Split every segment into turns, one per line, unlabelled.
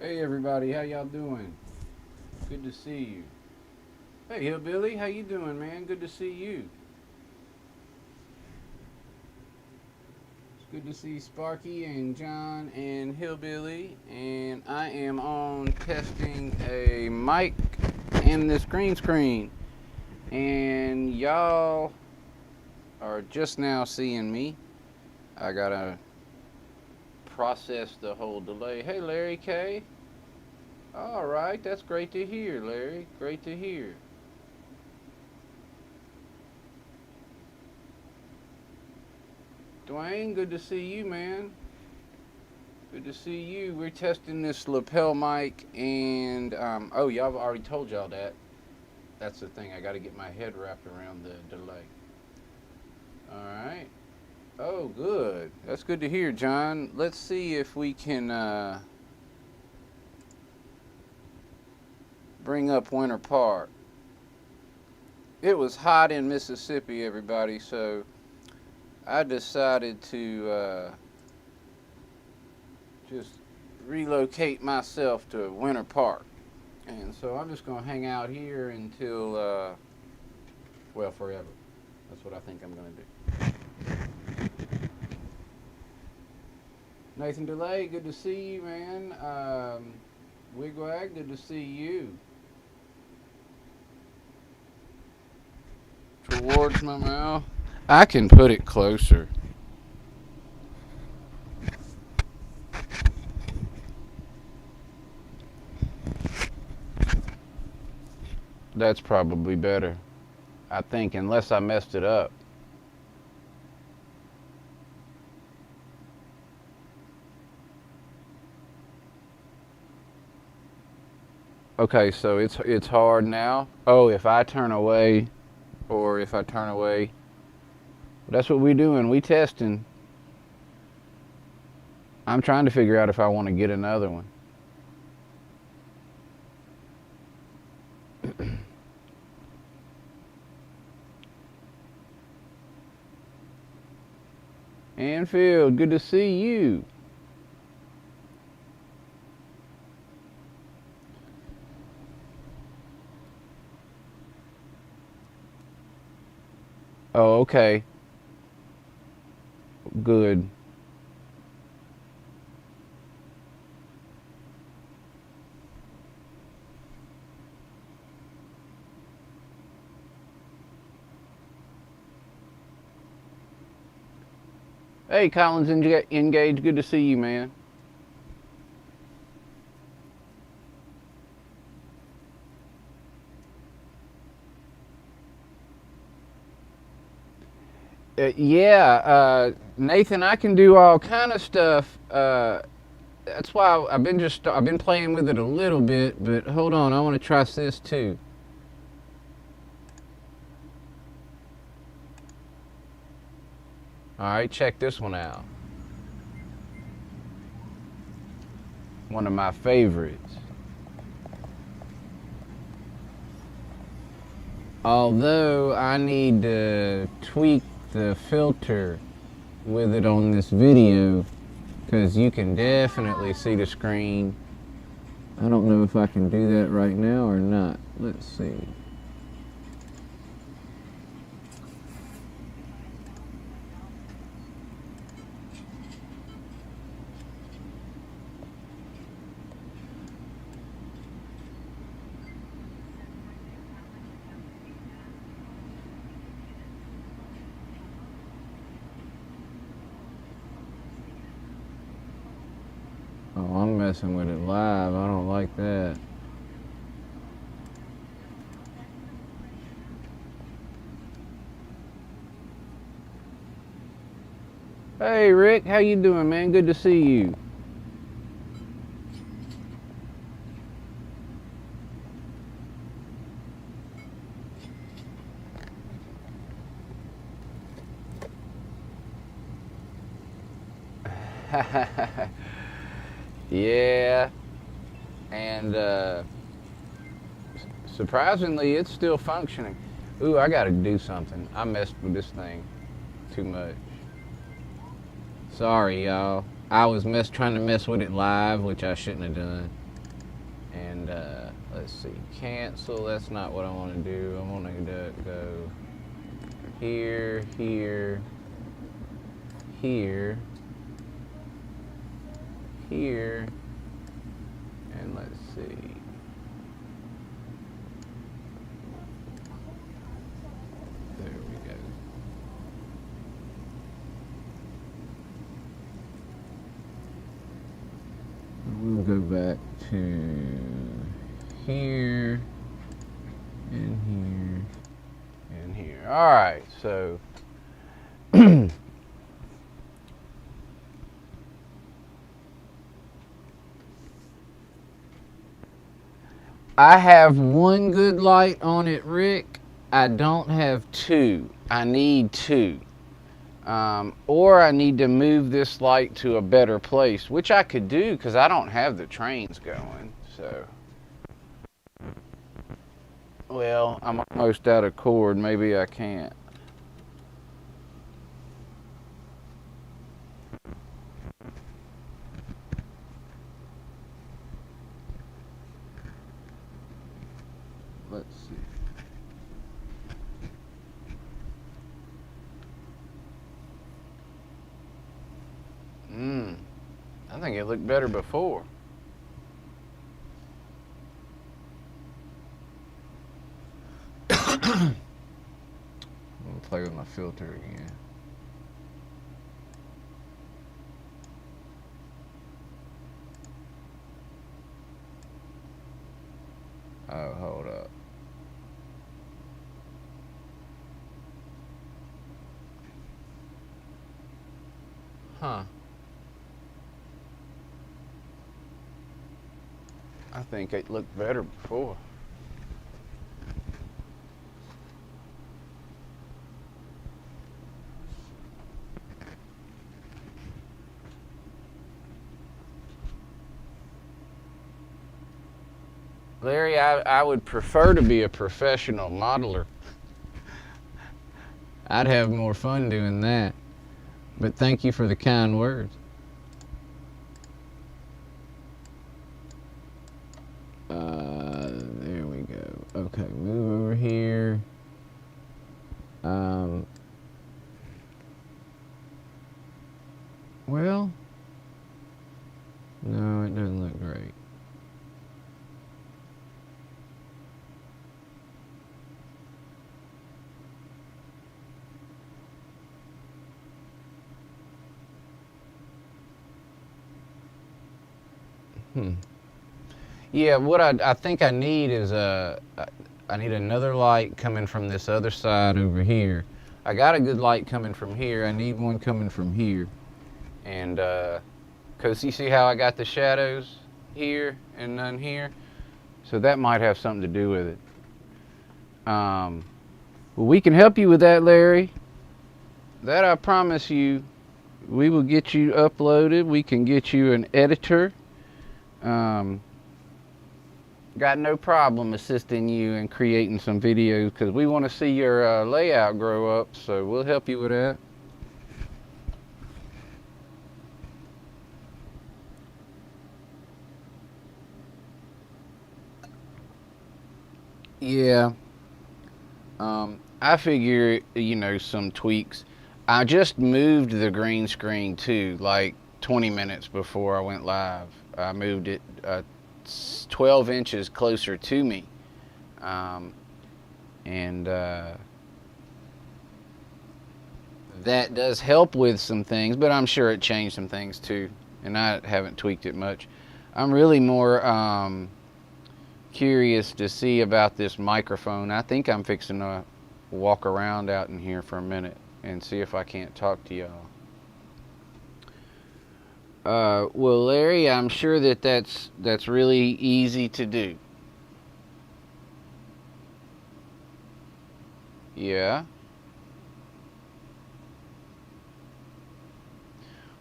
Hey everybody, how y'all doing? Good to see you. Hey Hillbilly, how you doing, man? Good to see you. It's good to see Sparky and John and Hillbilly, and I am on testing a mic and this green screen, and y'all are just now seeing me. I gotta process the whole delay. Hey Larry K. All right, that's great to hear, Larry. Great to hear. Dwayne, good to see you, man. Good to see you. We're testing this lapel mic, and oh, y'all already told y'all that. That's the thing. I got to get my head wrapped around the delay. All right. Oh, good. That's good to hear, John. Let's see if we can bring up Winter Park. It was hot in Mississippi, everybody, so I decided to just relocate myself to Winter Park. And so I'm just going to hang out here until, well, forever. That's what I think I'm going to do. Nathan DeLay, good to see you, man. Wigwag, good to see you. Towards my mouth. I can put it closer. That's probably better. I think, unless I messed it up. Okay, so it's hard now. Oh, if I turn away, or if I turn away, that's what we doing. We testing. I'm trying to figure out if I want to get another one. Anfield, good to see you. Oh, okay. Good. Hey, Collins Engage, good to see you, man. Yeah, Nathan, I can do all kind of stuff. That's why I've been playing with it a little bit. But hold on, I want to try this too. All right, check this one out. One of my favorites. Although I need to tweak the filter with it on this video, because you can definitely see the screen. I don't know if I can do that right now or not. Let's see. Oh, I'm messing with it live. I don't like that. Hey Rick, how you doing, man? Good to see you. Yeah, and surprisingly, it's still functioning. Ooh, I gotta do something. I messed with this thing too much. Sorry, y'all. I was trying to mess with it live, which I shouldn't have done. And let's see, cancel, that's not what I want to do. I want to go here, here, here, here, and let's see. There we go. We'll go back to here, and here, and here. All right, so I have one good light on it, Rick. I don't have two. I need two. Or I need to move this light to a better place, which I could do because I don't have the trains going. So, well, I'm almost out of cord. Maybe I can't. Let's see. I think it looked better before. I'm gonna play with my filter again. Oh, hold up. Huh. I think it looked better before. Larry, I would prefer to be a professional modeler. I'd have more fun doing that. But thank you for the kind words. There we go. Okay, move over here. Well, no, it doesn't look great. Yeah, what I think I need is I need another light coming from this other side over here. I got a good light coming from here. I need one coming from here. And because you see how I got the shadows here and none here? So that might have something to do with it. Well, we can help you with that, Larry. That I promise you. We will get you uploaded. We can get you an editor. Got no problem assisting you in creating some videos because we want to see your layout grow up, so we'll help you with that. Yeah. I figure, you know, some tweaks. I just moved the green screen too, like 20 minutes before I went live. I moved it 12 inches closer to me. And that does help with some things, but I'm sure it changed some things too. And I haven't tweaked it much. I'm really more curious to see about this microphone. I think I'm fixing to walk around out in here for a minute and see if I can't talk to y'all. Well, Larry, I'm sure that's really easy to do. Yeah.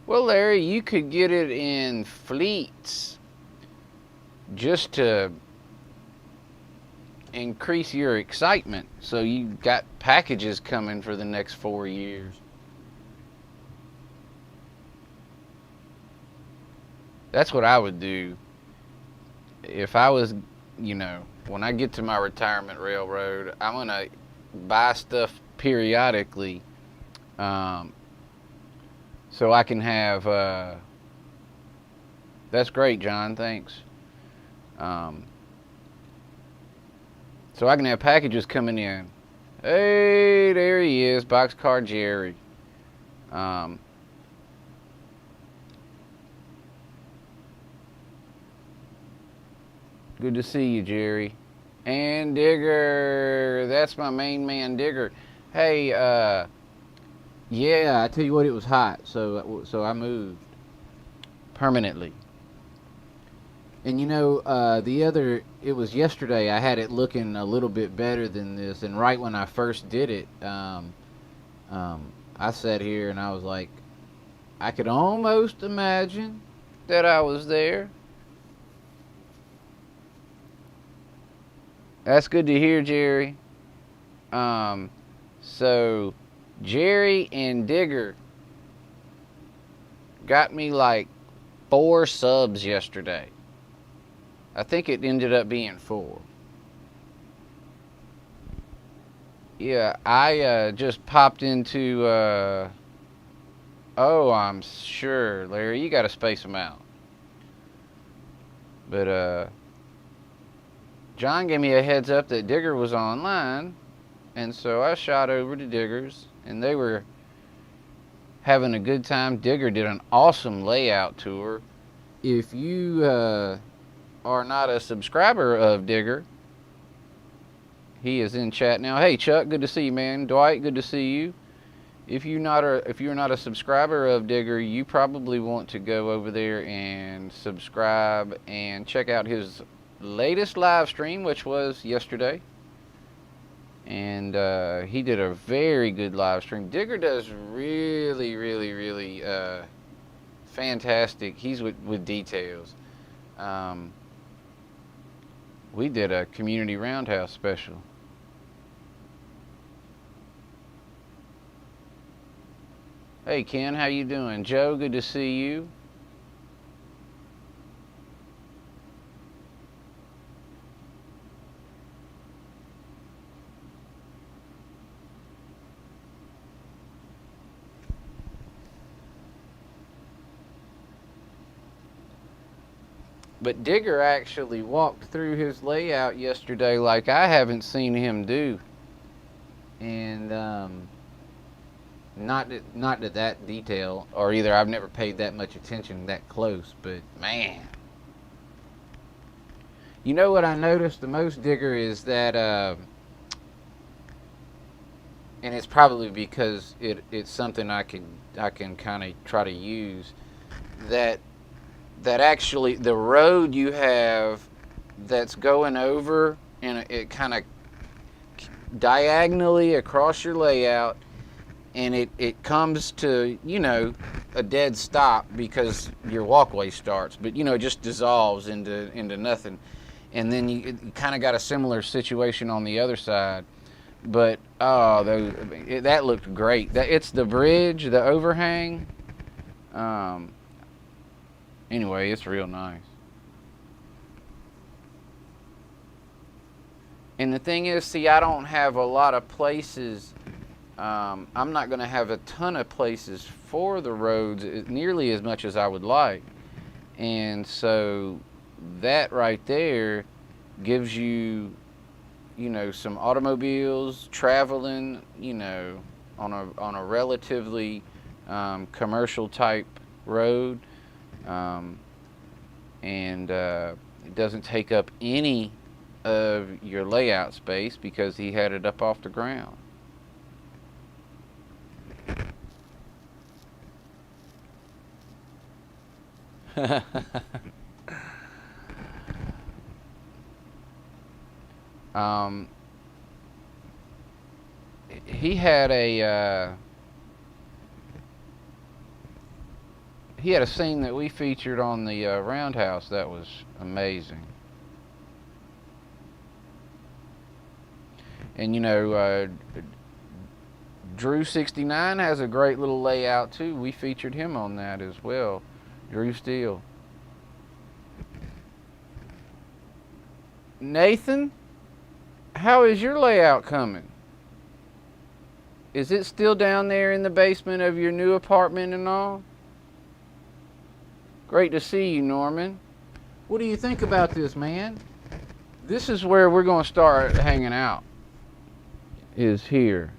Well, Larry, you could get it in fleets just to increase your excitement. So you got packages coming for the next 4 years. That's what I would do. if I was, when I get to my retirement railroad, I'm gonna buy stuff periodically, so I can have. That's great, John. Thanks. So I can have packages coming in. Hey, there he is, Boxcar Jerry. Good to see you, Jerry. And Digger, that's my main man, Digger. Hey, yeah, I tell you what, it was hot, so I moved permanently. And it was yesterday, I had it looking a little bit better than this, and right when I first did it, I sat here and I was like, I could almost imagine that I was there. That's good to hear, Jerry. So Jerry and Digger got me like 4 subs yesterday. I think it ended up being 4. Yeah, I just popped into, oh, I'm sure, Larry, you gotta space them out. But, John gave me a heads up that Digger was online, and so I shot over to Digger's, and they were having a good time. Digger did an awesome layout tour. If you are not a subscriber of Digger, he is in chat now. Hey Chuck, good to see you, man. Dwight, good to see you. If you're not a subscriber of Digger, you probably want to go over there and subscribe and check out his latest live stream, which was yesterday. And he did a very good live stream. Digger does really, really, really fantastic. He's with details. We did a community roundhouse special. Hey Ken, how you doing? Joe, good to see you. But Digger actually walked through his layout yesterday like I haven't seen him do. And not to that detail, or either I've never paid that much attention that close, but man. You know what I noticed the most, Digger, is that, and it's probably because it's something I can kind of try to use, that actually the road you have that's going over, and it kind of diagonally across your layout, and it comes to, a dead stop because your walkway starts, but it just dissolves into nothing. And then you kind of got a similar situation on the other side. But that looked great. It's the bridge, the overhang. Anyway, it's real nice. And the thing is, see, I don't have a lot of places. I'm not going to have a ton of places for the roads, nearly as much as I would like. And so that right there gives you, some automobiles traveling, on a relatively commercial type road. And it doesn't take up any of your layout space because he had it up off the ground. He had a scene that we featured on the Roundhouse that was amazing. And Drew 69 has a great little layout too. We featured him on that as well. Drew Steele. Nathan, how is your layout coming? Is it still down there in the basement of your new apartment and all? Great to see you, Norman. What do you think about this, man? This is where we're going to start hanging out, is here.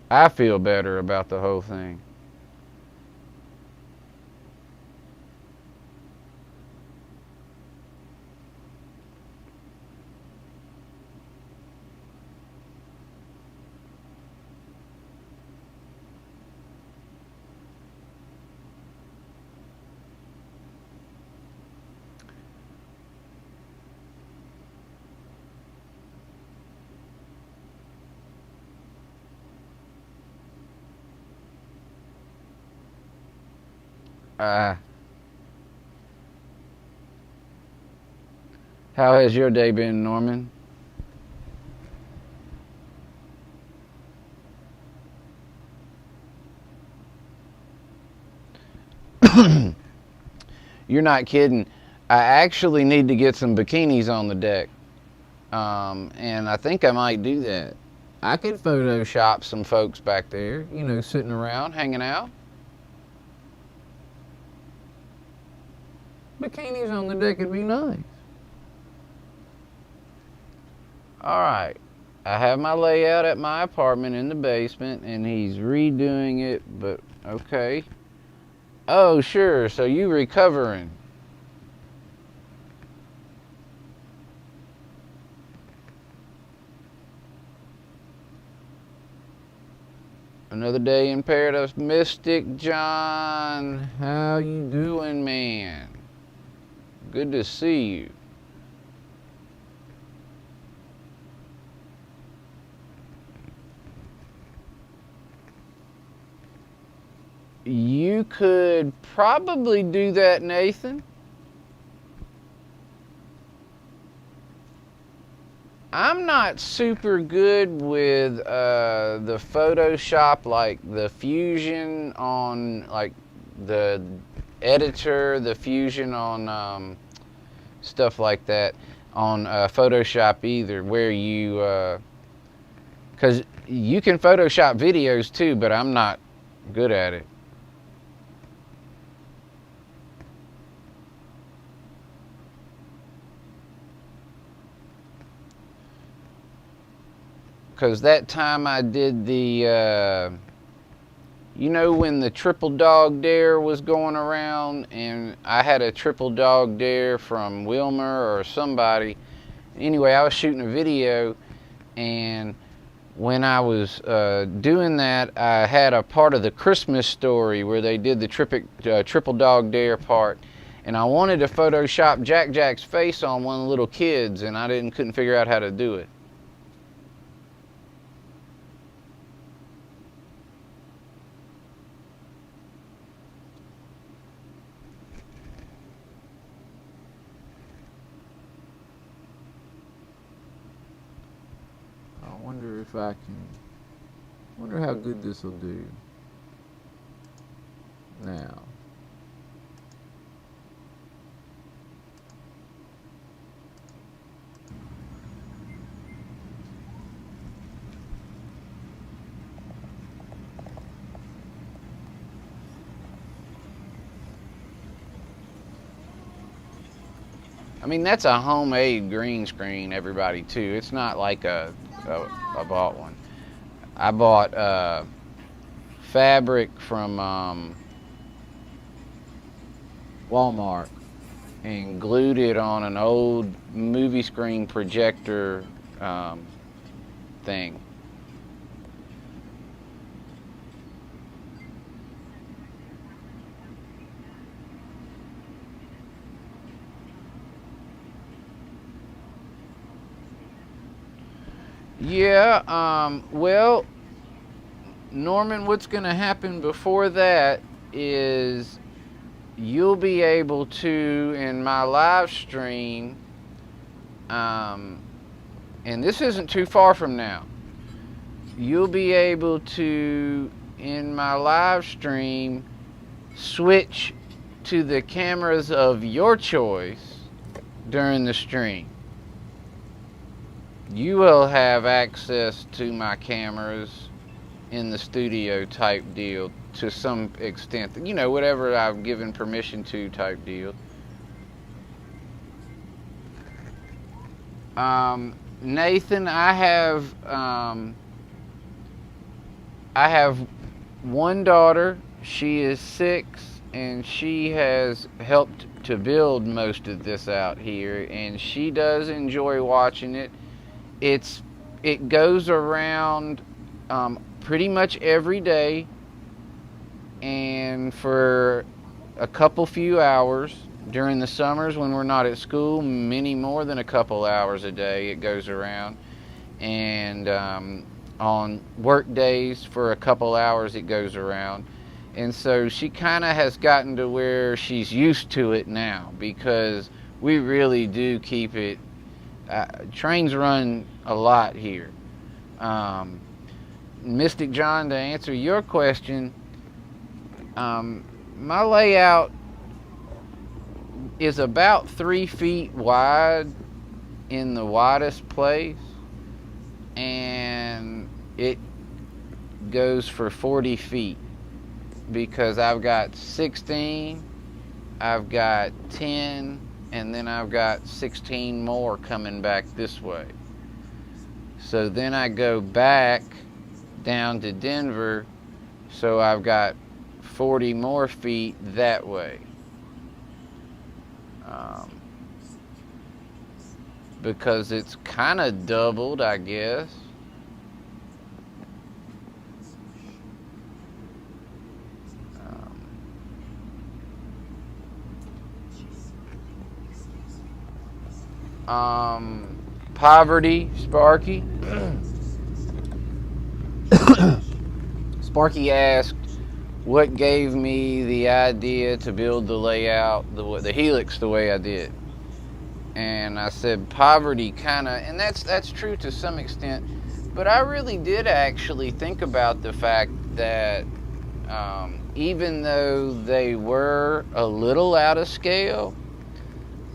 I feel better about the whole thing. How has your day been, Norman? You're not kidding. I actually need to get some bikinis on the deck. And I think I might do that. I could Photoshop some folks back there, you know, sitting around, hanging out. Bikinis on the deck would be nice. Alright, I have my layout at my apartment in the basement, and he's redoing it, but okay. Oh, sure, so you recovering. Another day in paradise. Mystic John, how you doing, man? Good to see you. You could probably do that, Nathan. I'm not super good with the Photoshop, like the Fusion on, like the editor, the Fusion on stuff like that on Photoshop either, where you, because you can Photoshop videos too, but I'm not good at it. Because that time I did the, you know, when the triple dog dare was going around, and I had a triple dog dare from Wilmer or somebody. Anyway, I was shooting a video, and when I was doing that, I had a part of the Christmas Story where they did the triple dog dare part, and I wanted to Photoshop Jack's face on one of the little kids, and I couldn't figure out how to do it. I wonder if I can. Wonder how good this will do. Now. I mean, that's a homemade green screen, everybody, too. It's not like I bought one. I bought fabric from Walmart and glued it on an old movie screen projector thing. Yeah, well, Norman, what's going to happen before that is you'll be able to, in my live stream, and this isn't too far from now, you'll be able to, in my live stream, switch to the cameras of your choice during the stream. You will have access to my cameras in the studio type deal to some extent. You know, whatever I've given permission to type deal. Nathan, I have one daughter. She is 6, and she has helped to build most of this out here, and she does enjoy watching it. It goes around pretty much every day, and for a few hours during the summers when we're not at school, many more than a couple hours a day it goes around, and on work days for a couple hours it goes around. And so she kind of has gotten to where she's used to it now, because we really do keep it. Trains run a lot here. Mystic John, to answer your question, my layout is about 3 feet wide in the widest place, and it goes for 40 feet because I've got 16, I've got 10, and then I've got 16 more coming back this way. So then I go back down to Denver, so I've got 40 more feet that way. Because it's kind of doubled, I guess. Poverty, Sparky. Sparky asked what gave me the idea to build the layout, the helix, the way I did. And I said poverty kind of, and that's true to some extent, but I really did actually think about the fact that even though they were a little out of scale,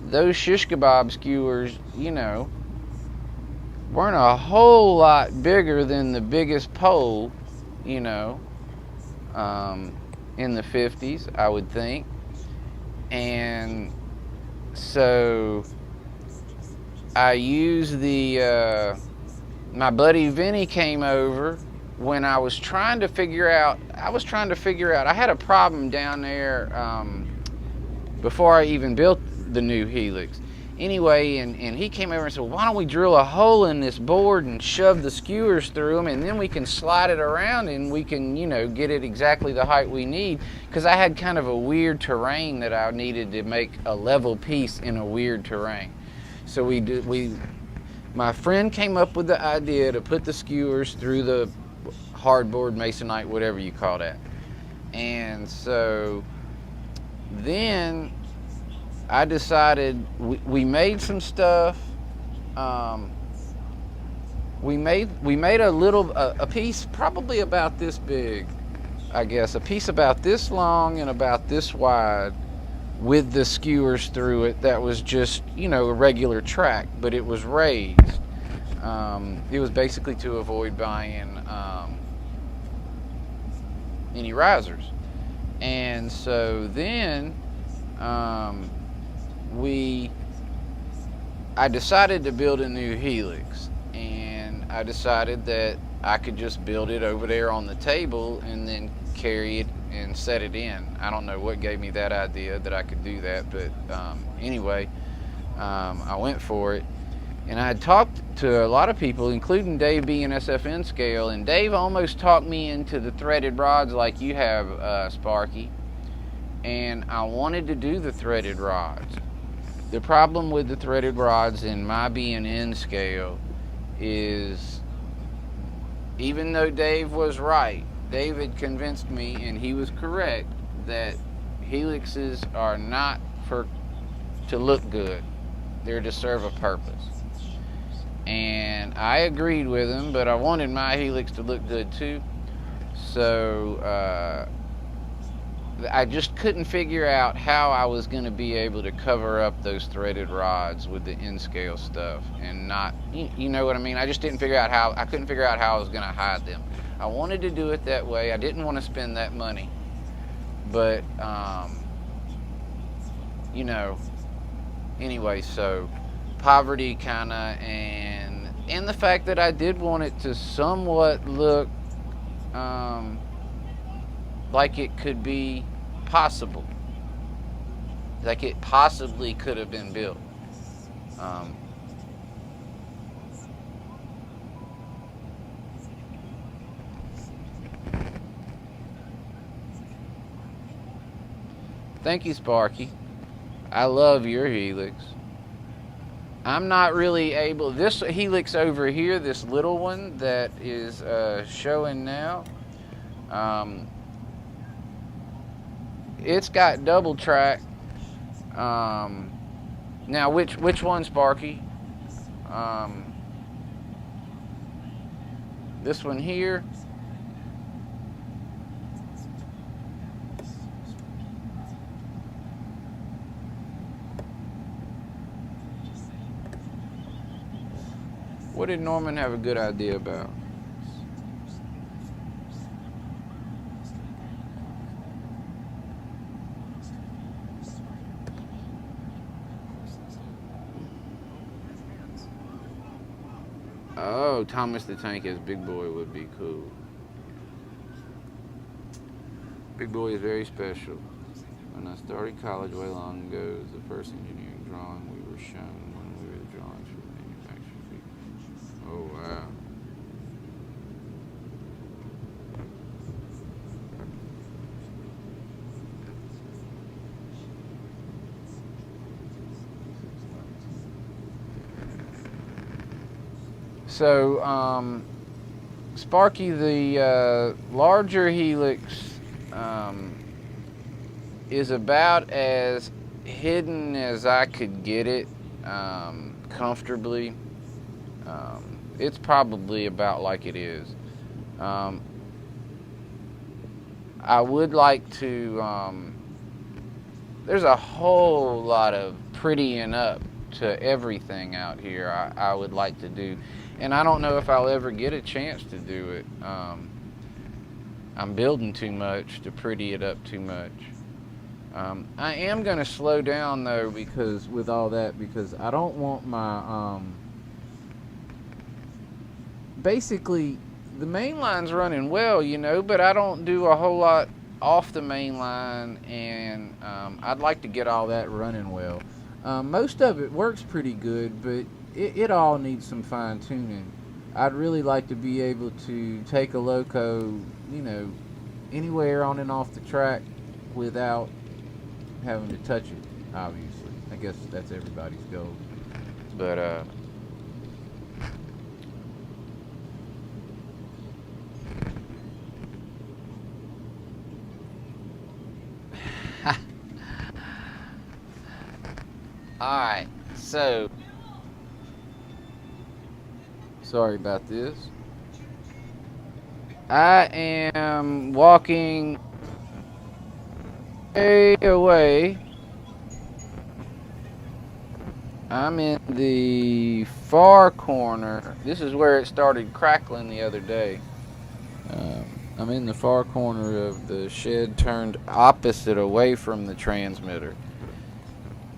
those shish kebab skewers, you know, weren't a whole lot bigger than the biggest pole, you know, in the 50s, I would think. And so I used my buddy Vinny came over when I was trying to figure out, I had a problem down there before I even built the new helix. Anyway, and he came over and said, why don't we drill a hole in this board and shove the skewers through them, and then we can slide it around and we can, you know, get it exactly the height we need. Because I had kind of a weird terrain that I needed to make a level piece in a weird terrain. So my friend came up with the idea to put the skewers through the hardboard, masonite, whatever you call that. And so then I decided we made some stuff. We made a piece probably about this big, I guess, a piece about this long and about this wide, with the skewers through it. That was just, you know, a regular track, but it was raised. It was basically to avoid buying any risers. And so then I decided to build a new helix, and I decided that I could just build it over there on the table and then carry it and set it in. I don't know what gave me that idea that I could do that, but anyway, I went for it. And I had talked to a lot of people, including Dave being SFN scale, and Dave almost talked me into the threaded rods like you have, Sparky. And I wanted to do the threaded rods. The problem with the threaded rods in my B&N scale is, even though Dave was right, Dave had convinced me, and he was correct, that helixes are not to look good. They're to serve a purpose. And I agreed with him, but I wanted my helix to look good too. So I just couldn't figure out how I was going to be able to cover up those threaded rods with the N-scale stuff and not, you know what I mean? I just didn't figure out how, I couldn't figure out how I was going to hide them. I wanted to do it that way. I didn't want to spend that money. But, you know, anyway, so poverty kind of, and the fact that I did want it to somewhat look like it could be possible, like it possibly could have been built. Thank you, Sparky. I love your helix. I'm not really able, this helix over here, this little one that is showing now, it's got double track. Now which one, Sparky? This one here. What did Norman have a good idea about? Oh, Thomas the Tank as Big Boy would be cool. Big Boy is very special. When I started college way long ago, it was the first engineering drawing we were shown when we were the drawings for the manufacturing people. Oh, wow. So, Sparky, the larger helix is about as hidden as I could get it comfortably. It's probably about like it is. I would like to, there's a whole lot of prettying up to everything out here I would like to do. And I don't know if I'll ever get a chance to do it. I'm building too much to pretty it up too much. I am going to slow down though, because with all that, because I don't want my, basically the main line's running well, you know, but I don't do a whole lot off the main line, and I'd like to get all that running well. Most of it works pretty good, but it all needs some fine tuning. I'd really like to be able to take a loco, you know, anywhere on and off the track without having to touch it, obviously. I guess that's everybody's goal. But, alright, so, sorry about this. I am walking way away. I'm in the far corner. This is where it started crackling the other day. I'm in the far corner of the shed, turned opposite away from the transmitter.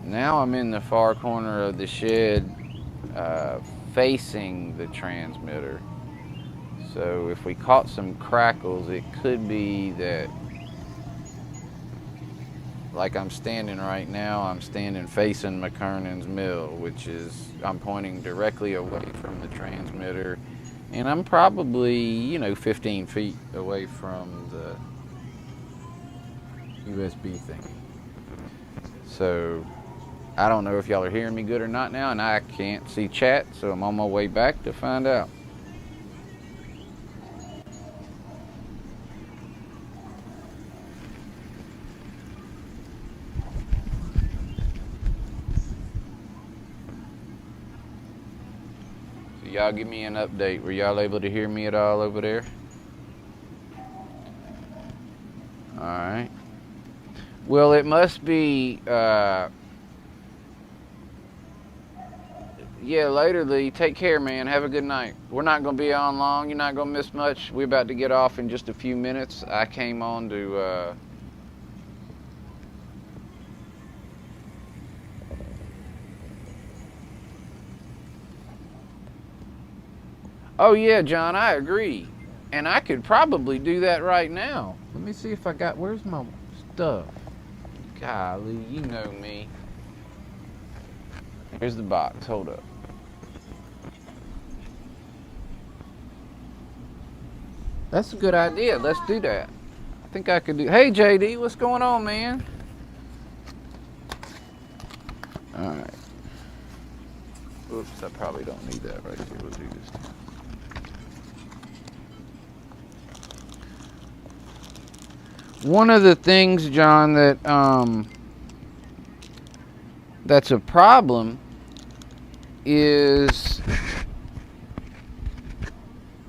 Now I'm in the far corner of the shed, facing the transmitter. So if we caught some crackles, it could be that, like I'm standing right now, I'm standing facing McKernan's mill, which is, I'm pointing directly away from the transmitter, and I'm probably, you know, 15 feet away from the USB thing. So I don't know if y'all are hearing me good or not now, and I can't see chat, so I'm on my way back to find out. So y'all give me an update. Were y'all able to hear me at all over there? Alright. Well, it must be, yeah, later, Lee. Take care, man. Have a good night. We're not going to be on long. You're not going to miss much. We're about to get off in just a few minutes. I came on to, Oh, yeah, John, I agree. And I could probably do that right now. Let me see if I got... Where's my stuff? Golly, you know me. Here's the box. Hold up. That's a good idea. Let's do that. I think I could do... Hey, JD, what's going on, man? All right. Oops, I probably don't need that right there. We'll do this. One of the things, John, that that's a problem is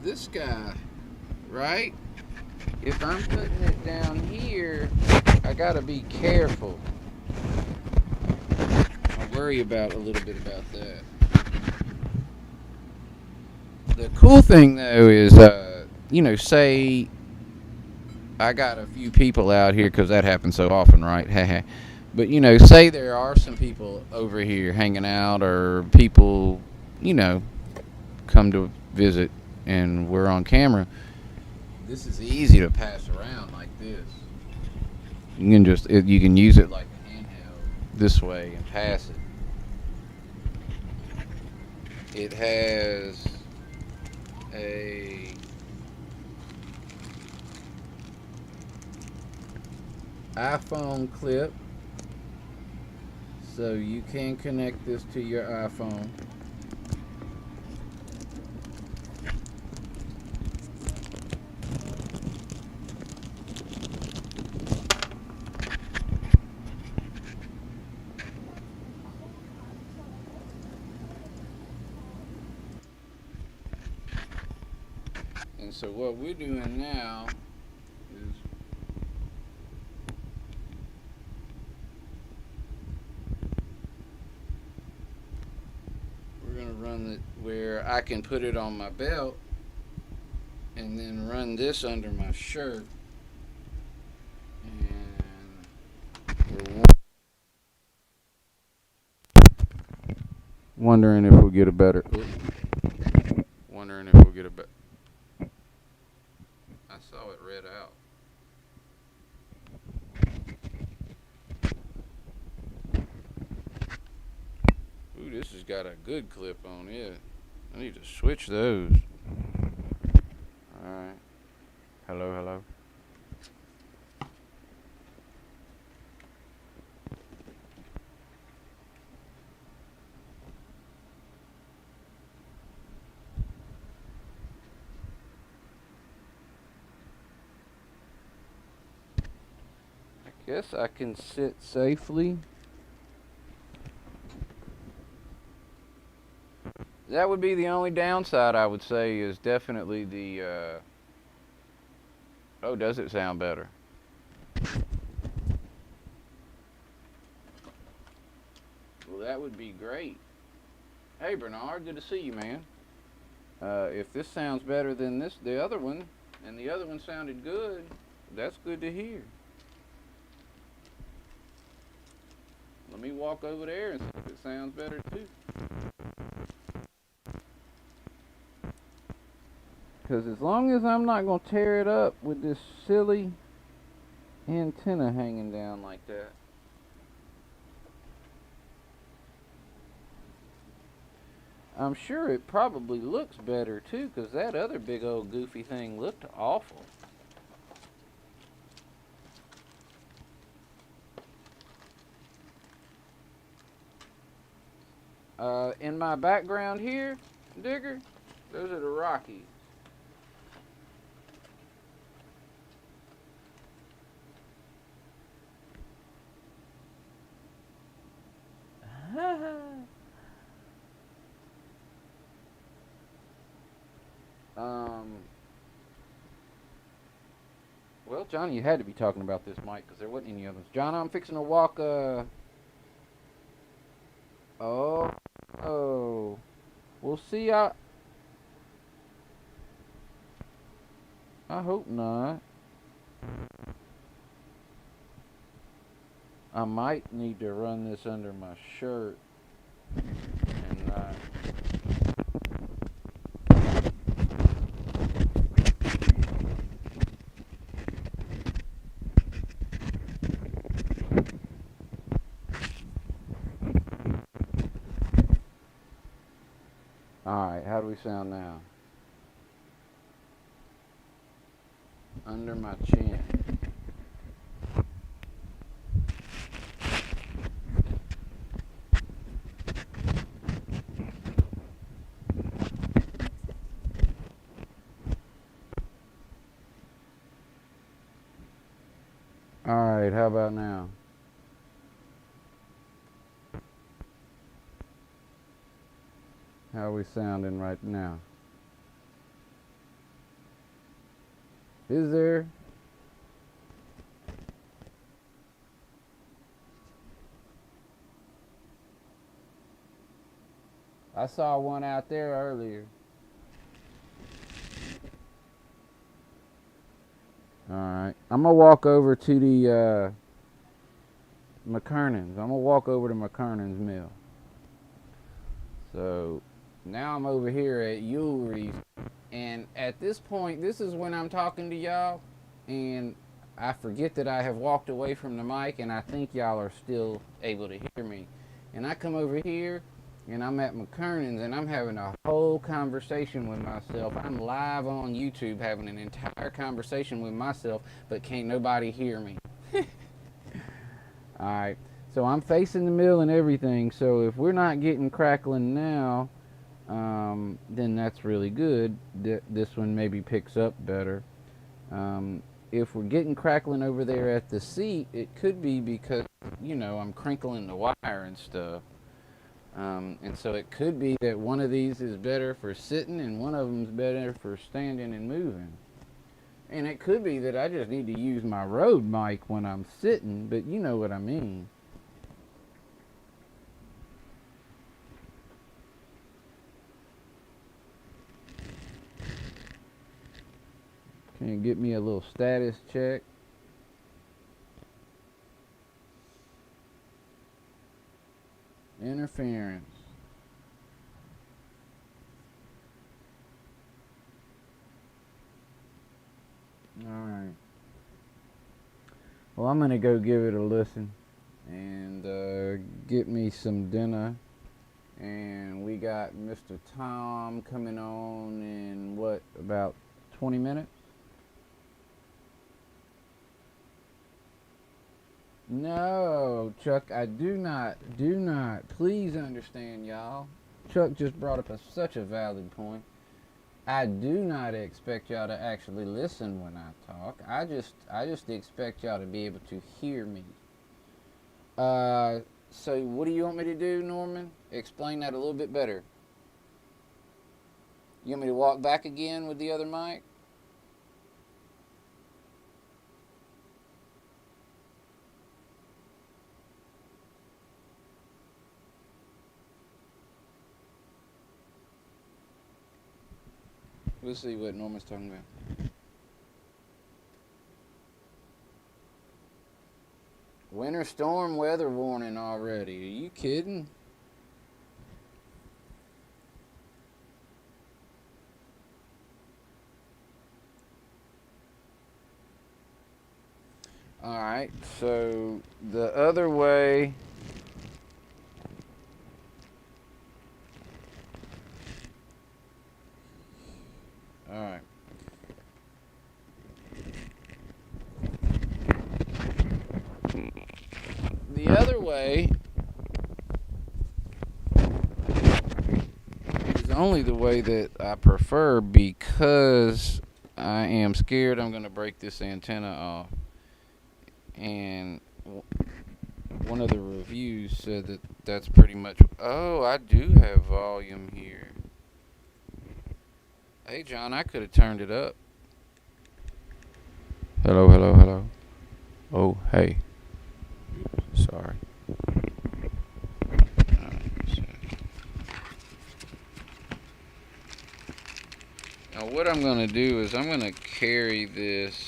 this guy, right? If I'm putting it down here, I gotta be careful. I worry about a little bit about that. The cool thing though is, you know, say I got a few people out here, because that happens so often, right? But, you know, say there are some people over here hanging out, or people, you know, come to visit and we're on camera. This is easy to pass around like this. You can just, you can use it like a handheld this way and pass it. It has a iPhone clip, so you can connect this to your iPhone. And so what we're doing now is we're going to run it where I can put it on my belt and then run this under my shirt. And we're wondering if we'll get a better... Wondering if we'll get a better... I saw it red out. Ooh, this has got a good clip on it. I need to switch those. Alright. Hello, hello. I guess I can sit safely. That would be the only downside, I would say, is definitely the, oh, does it sound better? Well, that would be great. Hey, Bernard, good to see you, man. If this sounds better than the other one, and the other one sounded good, that's good to hear. Let me walk over there and see if it sounds better, too. Because as long as I'm not going to tear it up with this silly antenna hanging down like that. I'm sure it probably looks better too, because that other big old goofy thing looked awful. In my background here, Digger, those are the Rockies. Well, Johnny, you had to be talking about this mic because there wasn't any others. John, I'm fixing to walk. Oh, oh. We'll see. I hope not. I might need to run this under my shirt and not. Alright, how do we sound now? Under my chin. Alright, how about now? How are we sounding right now? Is there? I saw one out there earlier. Alright. I'm going to walk over to the McKernan's. I'm going to walk over to McKernan's mill. So now I'm over here at Yulery's. And at this point, this is when I'm talking to y'all. And I forget that I have walked away from the mic. And I think y'all are still able to hear me. And I come over here. And I'm at McKernan's and I'm having a whole conversation with myself. I'm live on YouTube having an entire conversation with myself, but can't nobody hear me. Alright, so I'm facing the mill and everything, so if we're not getting crackling now, then that's really good. This one maybe picks up better. If we're getting crackling over there at the seat, it could be because, you know, I'm crinkling the wire and stuff. And so it could be that one of these is better for sitting and one of them is better for standing and moving. And it could be that I just need to use my Rode mic when I'm sitting, but you know what I mean. Can you get me a little status check? Interference. Alright. Well, I'm going to go give it a listen and get me some dinner. And we got Mr. Tom coming on in what, about 20 minutes? No, Chuck, I do not, please understand, y'all. Chuck just brought up such a valid point. I do not expect y'all to actually listen when I talk. I just expect y'all to be able to hear me. So what do you want me to do, Norman? Explain that a little bit better. You want me to walk back again with the other mic? We'll see what Norman's talking about. Winter storm weather warning already. Are you kidding? Alright, so the other way. Alright. The other way is only the way that I prefer because I am scared I'm going to break this antenna off. And one of the reviews said that that's pretty much. Oh, I do have volume here. Hey, John, I could have turned it up. Hello, hello, hello. Oh, hey. Sorry. Now what I'm going to do is I'm going to carry this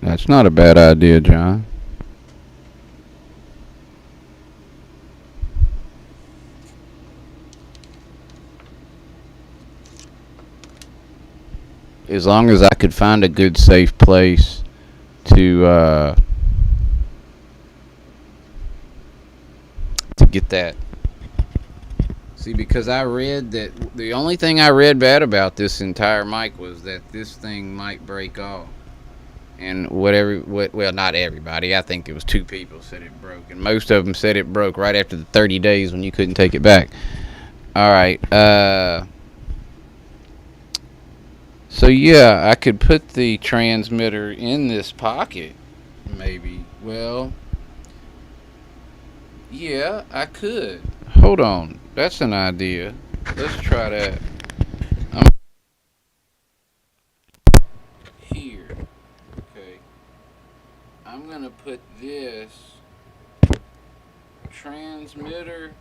That's not a bad idea, John. As long as I could find a good, safe place to get that. See, because I read that the only thing I read bad about this entire mic was that this thing might break off. And well, not everybody. I think it was 2 people said it broke, and most of them said it broke right after the 30 days when you couldn't take it back. All right. So yeah, I could put the transmitter in this pocket, maybe. Well, yeah, I could. Hold on, that's an idea. Let's try that. I'm here. Okay. I'm gonna put this transmitter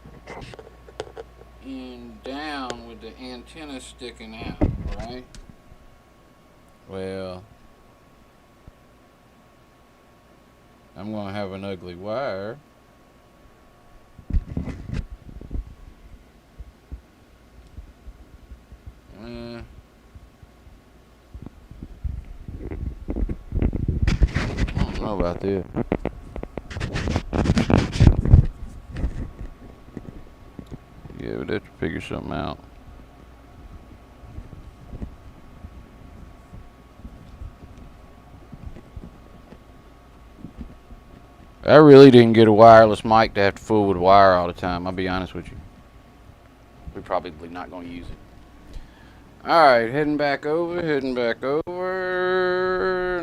in down with the antenna sticking out, right? Well, I'm gonna have an ugly wire. I don't know about this. Yeah, we'd have to figure something out. I really didn't get a wireless mic to have to fool with wire all the time. I'll be honest with you. We're probably not going to use it. Alright, heading back over.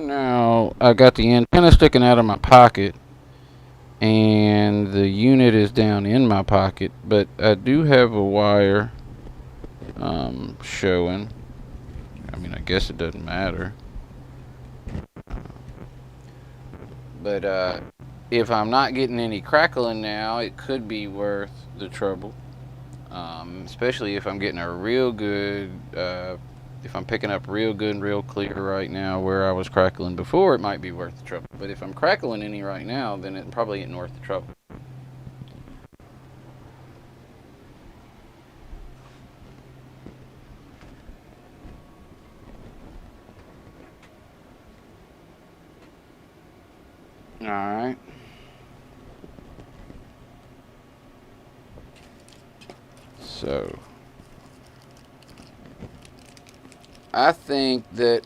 Now, I got the antenna sticking out of my pocket, and the unit is down in my pocket, but I do have a wire showing. I mean, I guess it doesn't matter. But if I'm not getting any crackling now, it could be worth the trouble. Especially if I'm getting a real good, if I'm picking up real good and real clear right now where I was crackling before, it might be worth the trouble. But if I'm crackling any right now, then it probably isn't worth the trouble. Alright. So, I think that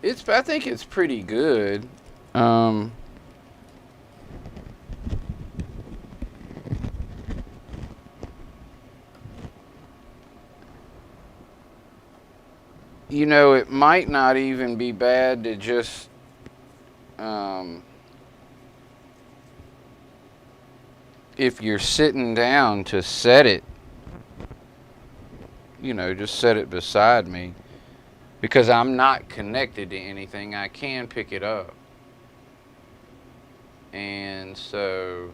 I think it's pretty good. You know, it might not even be bad to just if you're sitting down to set it, you know, just set it beside me, because I'm not connected to anything. I can pick it up. And so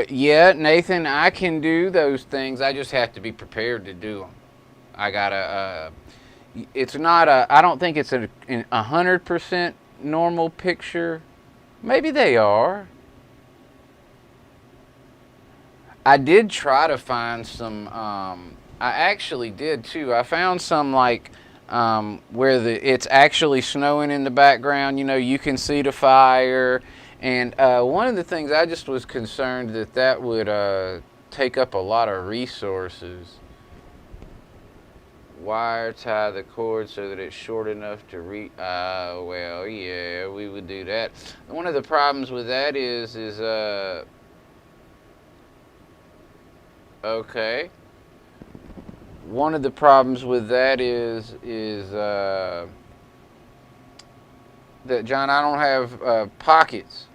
yeah, Nathan, I can do those things. I just have to be prepared to do them. I gotta it's not I don't think it's a 100% normal picture. Maybe they are. I did try to find some. I actually did too. I found some like where it's actually snowing in the background. You know, you can see the fire. And one of the things I just was concerned that would take up a lot of resources. Wire tie the cord so that it's short enough to reach. Well, yeah, we would do that. One of the problems with that is okay. One of the problems with that is that, John, I don't have pockets.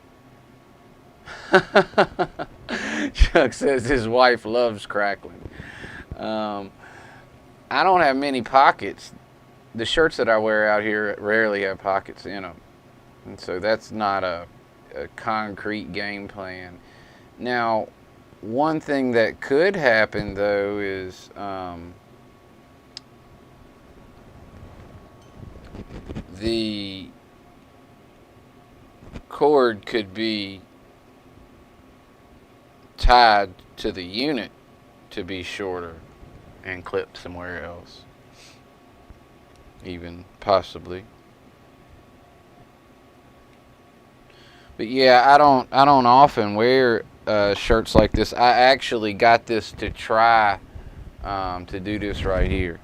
Chuck says his wife loves crackling. I don't have many pockets. The shirts that I wear out here rarely have pockets in them. And so that's not a concrete game plan. Now, one thing that could happen, though, is the cord could be tied to the unit to be shorter and clipped somewhere else, even possibly. But yeah, I don't often wear shirts like this. I actually got this to try to do this right here.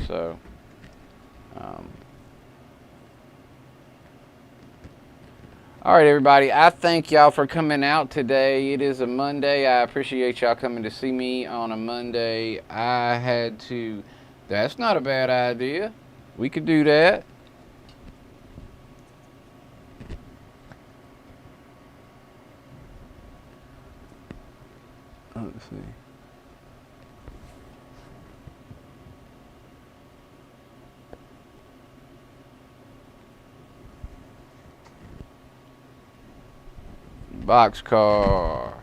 So all right, everybody, I thank y'all for coming out today. It is a Monday. I appreciate y'all coming to see me on a Monday. I had to... That's not a bad idea. We could do that. Let's see. Boxcar.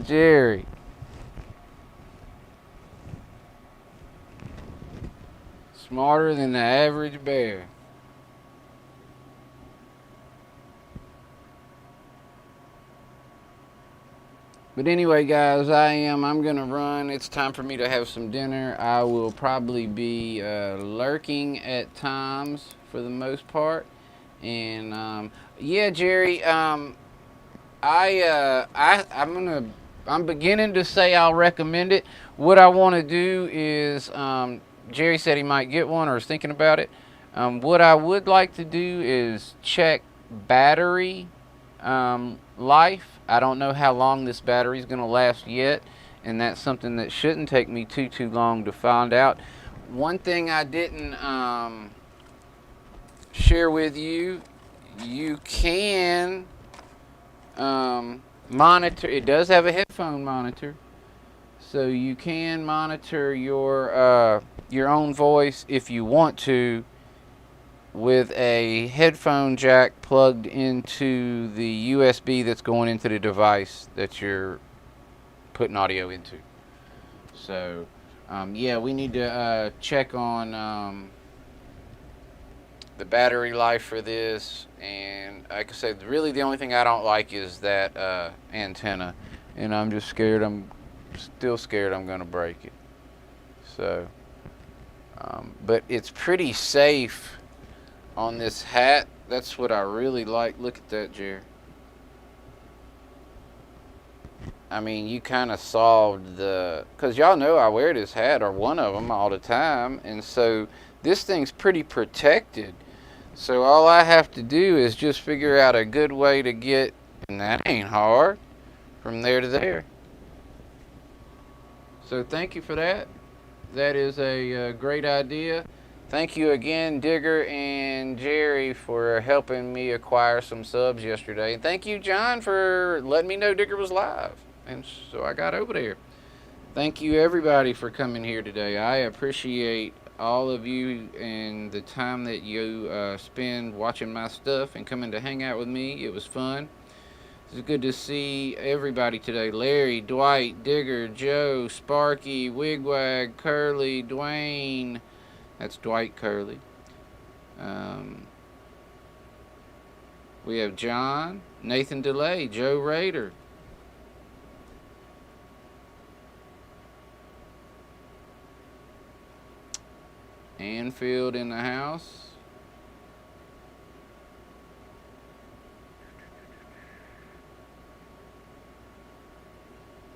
Jerry. Smarter than the average bear. But anyway, guys, I'm going to run. It's time for me to have some dinner. I will probably be lurking at times for the most part. And yeah, Jerry, I'm beginning to say I'll recommend it. What I want to do is, Jerry said he might get one or is thinking about it. What I would like to do is check battery life. I don't know how long this battery is going to last yet, and that's something that shouldn't take me too long to find out. One thing I didn't share with you, you can monitor. It does have a headphone monitor, so you can monitor your own voice if you want to with a headphone jack plugged into the USB that's going into the device that you're putting audio into. So yeah, we need to check on the battery life for this, and like I said, really the only thing I don't like is that antenna, and I'm just scared. I'm still scared I'm gonna break it. So but it's pretty safe on this hat. That's what I really like. Look at that, Jerry. I mean, you kind of solved the, because y'all know I wear this hat, or one of them, all the time, and so this thing's pretty protected. So all I have to do is just figure out a good way to get, and that ain't hard, from there to there. So thank you for that. That is a great idea. Thank you again, Digger and Jerry, for helping me acquire some subs yesterday. And thank you, John, for letting me know Digger was live. And so I got over there. Thank you, everybody, for coming here today. I appreciate all of you and the time that you spend watching my stuff and coming to hang out with me. It was fun. It's good to see everybody today. Larry, Dwight, Digger, Joe, Sparky, Wigwag, Curly, Dwayne. That's Dwight Curly. We have John, Nathan DeLay, Joe Rader. Anfield in the house.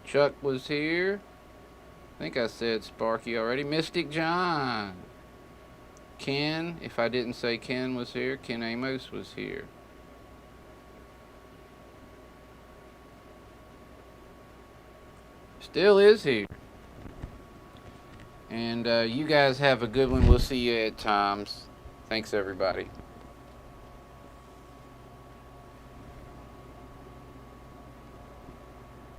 Chuck was here. I think I said Sparky already. Mystic John. Ken, if I didn't say Ken was here, Ken Amos was here. Still is here. And you guys have a good one. We'll see you at times. Thanks, everybody.